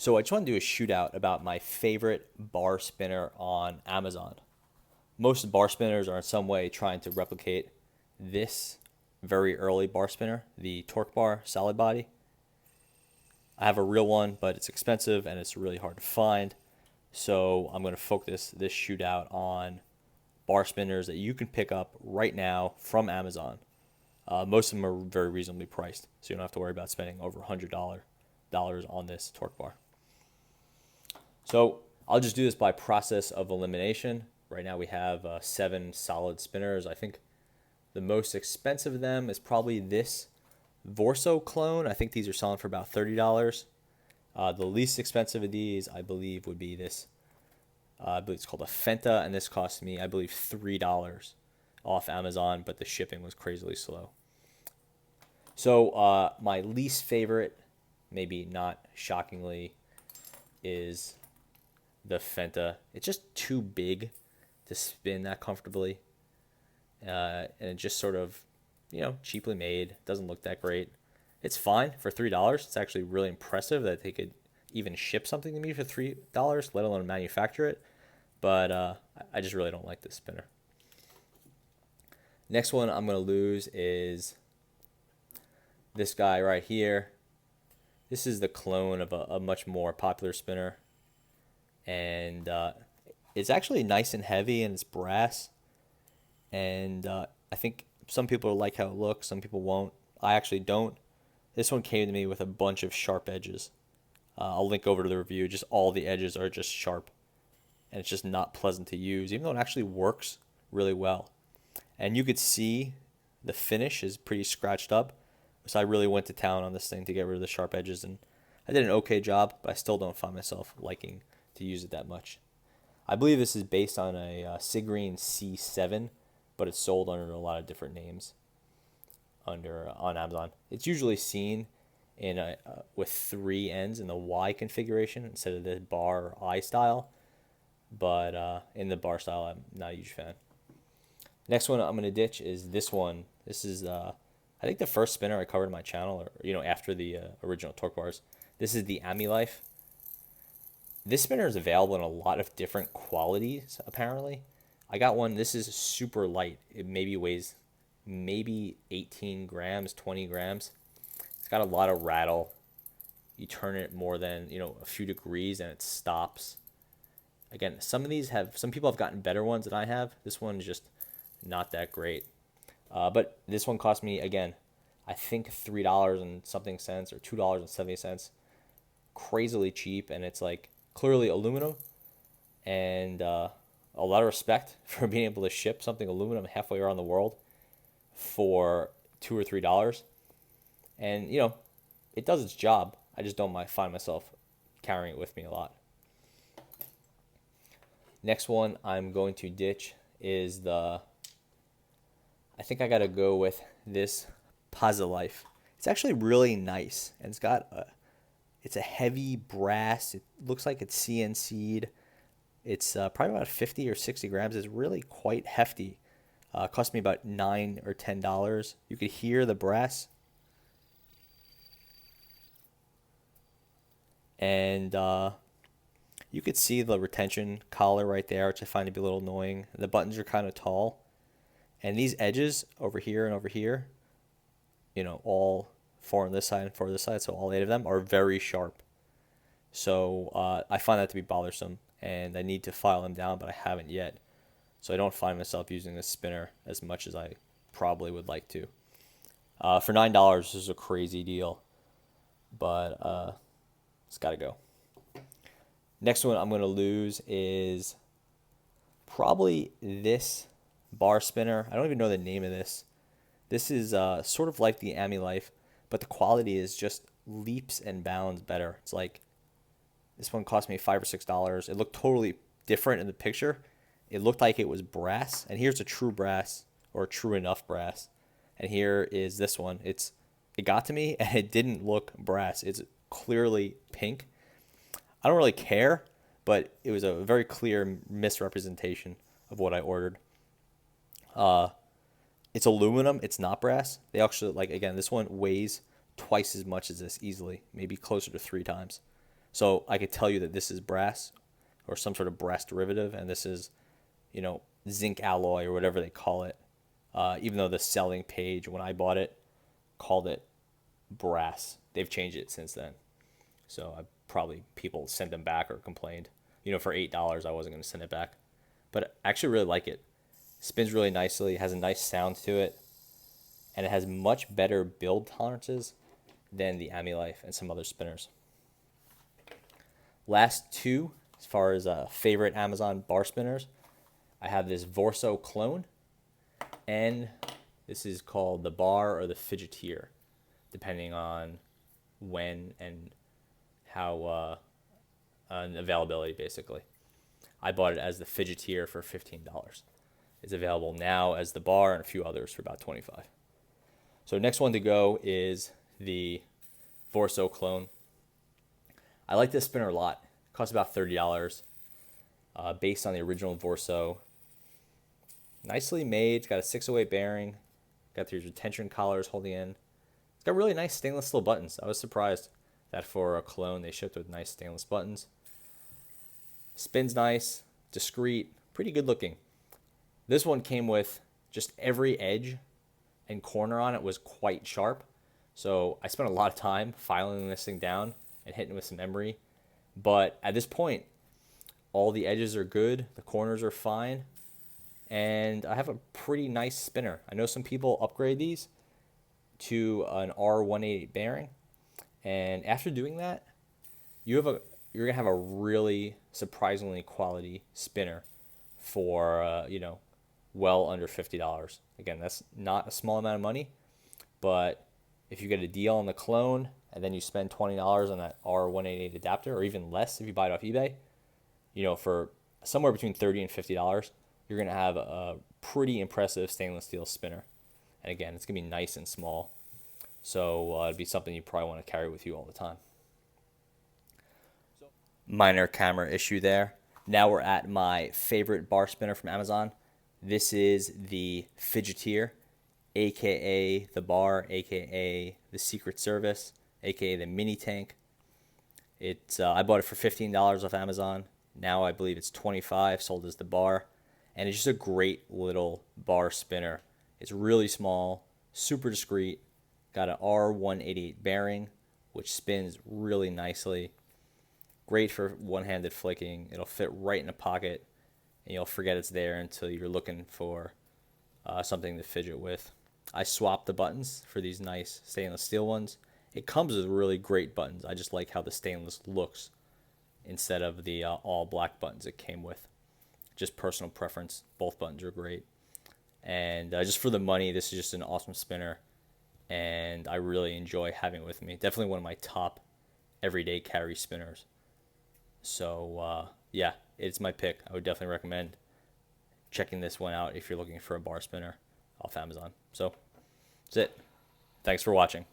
So I just want to do a shootout about my favorite bar spinner on Amazon. Most bar spinners are in some way trying to replicate this very early bar spinner, the Torque Bar Solid Body. I have a real one, but it's expensive and it's really hard to find. So I'm going to focus this shootout on bar spinners that you can pick up right now from Amazon. Most of them are very reasonably priced, so you don't have to worry about spending over $100 on this Torque Bar. So I'll just do this by process of elimination. Right now we have 7 solid spinners. I think the most expensive of them is probably this Vorso clone. I think these are selling for about $30. The least expensive of these, I believe, would be this. I believe it's called a Fenta, and this cost me, I believe, $3 off Amazon, but the shipping was crazily slow. So my least favorite, maybe not shockingly, is the Fenta. It's just too big to spin that comfortably, and it just sort of, cheaply made. Doesn't look that great. It's fine for $3. It's actually really impressive that they could even ship something to me for $3, let alone manufacture it. But I just really don't like this spinner. Next one I'm going to lose is this guy right here. This is the clone of a much more popular spinner. And it's actually nice and heavy, and it's brass. And I think some people like how it looks, some people won't. I actually don't. This one came to me with a bunch of sharp edges. I'll link over to the review. Just all the edges are just sharp. And it's just not pleasant to use, even though it actually works really well. And you could see the finish is pretty scratched up. So I really went to town on this thing to get rid of the sharp edges. And I did an okay job, but I still don't find myself liking to use it that much. I believe this is based on a Sigreen C7, but it's sold under a lot of different names on Amazon. It's usually seen in with 3 ends in the Y configuration instead of the bar or I style, but in the bar style, I'm not a huge fan. Next one I'm going to ditch is this one. This is I think the first spinner I covered on my channel, or after the original Torque Bars. This is the AmiLife. This spinner is available in a lot of different qualities, apparently. I got one. This is super light. It maybe weighs 18 grams, 20 grams. It's got a lot of rattle. You turn it more than, a few degrees and it stops. Again, some people have gotten better ones than I have. This one is just not that great. But this one cost me, again, I think $3 and something cents or $2.70. Crazily cheap, and it's like clearly aluminum, and a lot of respect for being able to ship something aluminum halfway around the world for $2 or $3. And it does its job. I just don't find myself carrying it with me a lot. Next one I'm going to ditch is I think I gotta go with this PosiLife. It's actually really nice, and it's a heavy brass. It looks like it's CNC'd. It's probably about 50 or 60 grams. It's really quite hefty. Cost me about $9 or $10. You could hear the brass. And you could see the retention collar right there, which I find to be a little annoying. The buttons are kind of tall. And these edges over here and over here, all 4 on this side and 4 on this side, so all 8 of them are very sharp. So I find that to be bothersome, and I need to file them down, but I haven't yet. So I don't find myself using this spinner as much as I probably would like to. For $9, this is a crazy deal, but it's got to go. Next one I'm going to lose is probably this bar spinner. I don't even know the name of this. This is sort of like the AmiLife, but the quality is just leaps and bounds better. It's like this one cost me $5 or $6. It looked totally different in the picture. It looked like it was brass, and here's a true brass, or true enough brass. And here is this one. It got to me, and it didn't look brass. It's clearly pink. I don't really care, but it was a very clear misrepresentation of what I ordered. It's aluminum. It's not brass. They actually, again, this one weighs twice as much as this easily, maybe closer to 3 times. So I could tell you that this is brass or some sort of brass derivative, and this is, you know, zinc alloy or whatever they call it. Even though the selling page when I bought it called it brass, they've changed it since then. So probably people sent them back or complained. You know, for $8, I wasn't going to send it back. But I actually really like it. Spins really nicely, has a nice sound to it, and it has much better build tolerances than the Amilife and some other spinners. Last two, as far as favorite Amazon bar spinners, I have this Vorso clone, and this is called the bar or the Fidgeteer, depending on when and how availability, basically. I bought it as the Fidgeteer for $15. It's available now as the bar and a few others for about $25. So next one to go is the Vorso clone. I like this spinner a lot. It costs about $30, based on the original Vorso. Nicely made. It's got a 608 bearing. Got these retention collars holding in. It's got really nice stainless steel buttons. I was surprised that for a clone they shipped with nice stainless buttons. Spins nice, discreet, pretty good looking. This one came with just every edge and corner on it was quite sharp. So I spent a lot of time filing this thing down and hitting with some emery. But at this point, all the edges are good, the corners are fine, and I have a pretty nice spinner. I know some people upgrade these to an R188 bearing, and after doing that, you're gonna have a really surprisingly quality spinner for well under $50. Again, that's not a small amount of money, but if you get a deal on the clone and then you spend $20 on that R188 adapter, or even less if you buy it off eBay, for somewhere between $30 and $50, you're gonna have a pretty impressive stainless steel spinner. And again, it's gonna be nice and small, so it'd be something you probably want to carry with you all the time. Minor camera issue there. Now we're at my favorite bar spinner from Amazon. This is the Fidgeteer, aka the bar, aka the Secret Service, aka the mini tank. I bought it for $15 off Amazon. Now I believe it's $25, sold as the bar, and it's just a great little bar spinner. It's really small, super discreet, got an R188 bearing, which spins really nicely. Great for one-handed flicking. It'll fit right in a pocket, and you'll forget it's there until you're looking for something to fidget with. I swapped the buttons for these nice stainless steel ones. It comes with really great buttons. I just like how the stainless looks instead of the all black buttons it came with. Just personal preference. Both buttons are great. And just for the money, this is just an awesome spinner, and I really enjoy having it with me. Definitely one of my top everyday carry spinners. So yeah, it's my pick. I would definitely recommend checking this one out if you're looking for a bar spinner off Amazon. So that's it. Thanks for watching.